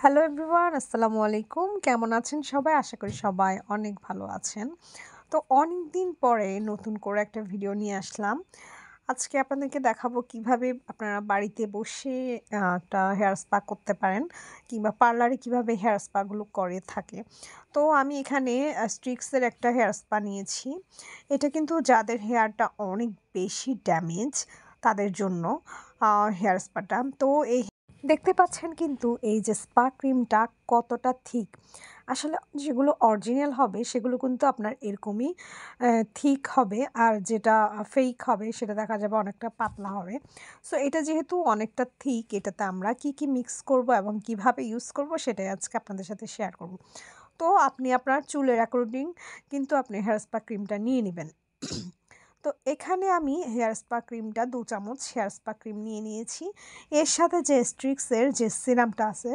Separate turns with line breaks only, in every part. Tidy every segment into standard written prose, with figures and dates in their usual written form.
Hello everyone, আসসালামু আলাইকুম। কেমন আছেন সবাই? আশা করি সবাই অনেক ভালো আছেন। তো অনেক দিন পরে নতুন করে একটা ভিডিও নিয়ে আসলাম। আজকে আপনাদেরকে দেখাবো কিভাবে আপনারা বাড়িতে বসে একটা হেয়ার স্পা করতে পারেন কিংবা পার্লারে কিভাবে হেয়ার স্পাগুলো করে থাকে। তো আমি এখানে স্ট্রিক্সের একটা হেয়ার স্পা নিয়েছি। এটা কিন্তু যাদের হেয়ারটা অনেক বেশি ড্যামেজ তাদের জন্য হেয়ার স্পাটা। তো এই দেখতে পাচ্ছেন কিন্তু এই যে স্পা ক্রিমটা কতটা থিক। আসলে যেগুলো অরিজিনাল হবে সেগুলো কিন্তু আপনার এরকমই থিক হবে, আর যেটা ফেক হবে সেটা দেখা যাবে অনেকটা পাতলা হবে। সো এটা যেহেতু অনেকটা থিক, এটাতে আমরা কি কি মিক্স করব এবং কিভাবে ইউজ করব সেটাই আজকে আপনাদের সাথে শেয়ার করব। তো আপনি আপনার চুলের অ্যাকর্ডিং কিন্তু আপনি হেয়ার স্পা ক্রিমটা নিয়ে নেবেন। তো এখানে আমি হেয়ার স্পা ক্রিমটা ২ চামচ হেয়ার স্পা ক্রিম নিয়ে নিয়েছি। এর সাথে যে স্ট্রিক্সের যে সিরামটা আছে,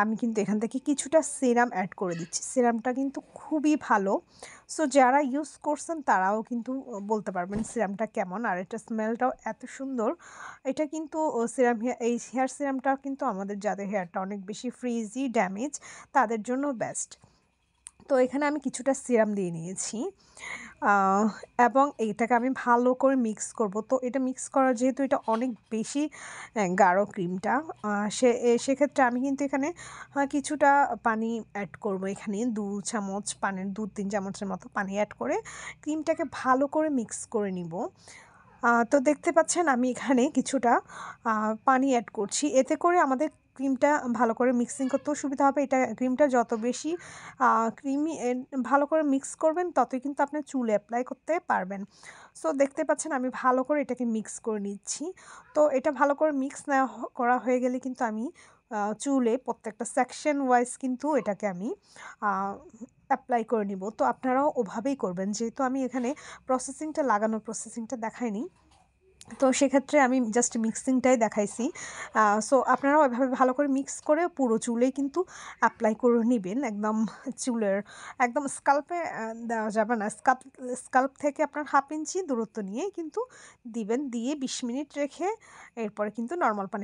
আমি কিন্তু এখান থেকে কিছুটা সিরাম অ্যাড করে দিচ্ছি। সিরামটা কিন্তু খুবই ভালো। সো যারা ইউজ করছেন তারাও কিন্তু বলতে পারবেন সিরামটা কেমন, আর এটার স্মেলটাও এত সুন্দর। এটা কিন্তু এই হেয়ার সিরামটা কিন্তু আমাদের যাদের হেয়ারটা অনেক বেশি ফ্রিজি, ড্যামেজ তাদের জন্য বেস্ট। তো এখানে আমি কিছুটা সিরাম দিয়ে নিয়েছি। আহ, এবং এইটাকে আমি ভালো করে মিক্স করব। তো এটা মিক্স করা যেহেতু এটা অনেক বেশি গাঢ় ক্রিমটা, সেক্ষেত্রে আমি কিন্তু এখানে কিছুটা পানি অ্যাড করব। এখানে ২ চামচ পানির ২-৩ চামচের মতো পানি অ্যাড করে ক্রিমটাকে ভালো করে মিক্স করে নিব। তো দেখতে পাচ্ছেন আমি এখানে কিছুটা পানি অ্যাড করছি। এতে করে আমাদের ক্রিমটা ভালো করে মিক্সিং করতেও সুবিধা হবে। এটা ক্রিমটা যত বেশি ক্রিমি ভালো করে মিক্স করবেন ততই কিন্তু আপনি চুলে অ্যাপ্লাই করতে পারবেন। সো দেখতে পাচ্ছেন আমি ভালো করে এটাকে মিক্স করে নিচ্ছি। তো এটা ভালো করে মিক্স নেওয়া করা হয়ে গেলে কিন্তু আমি চুলে প্রত্যেকটা সেকশন ওয়াইজ কিন্তু এটাকে আমি অ্যাপ্লাই করে নিব। তো আপনারাও ওভাবেই করবেন। যেহেতু আমি এখানে লাগানোর প্রসেসিংটা দেখাইনি, তো সেক্ষেত্রে আমি জাস্ট মিক্সিংটাই দেখাইছি। সো আপনারাও এভাবে ভালো করে মিক্স করে পুরো চুলেই কিন্তু অ্যাপ্লাই করে নেবেন। চুলের একদম স্কাল্পে দেওয়া যাবে না। স্কাল্প থেকে আপনার 1/2 ইঞ্চি দূরত্ব নিয়ে কিন্তু দিবেন। দিয়ে 20 মিনিট রেখে এরপরে কিন্তু নর্মাল পানি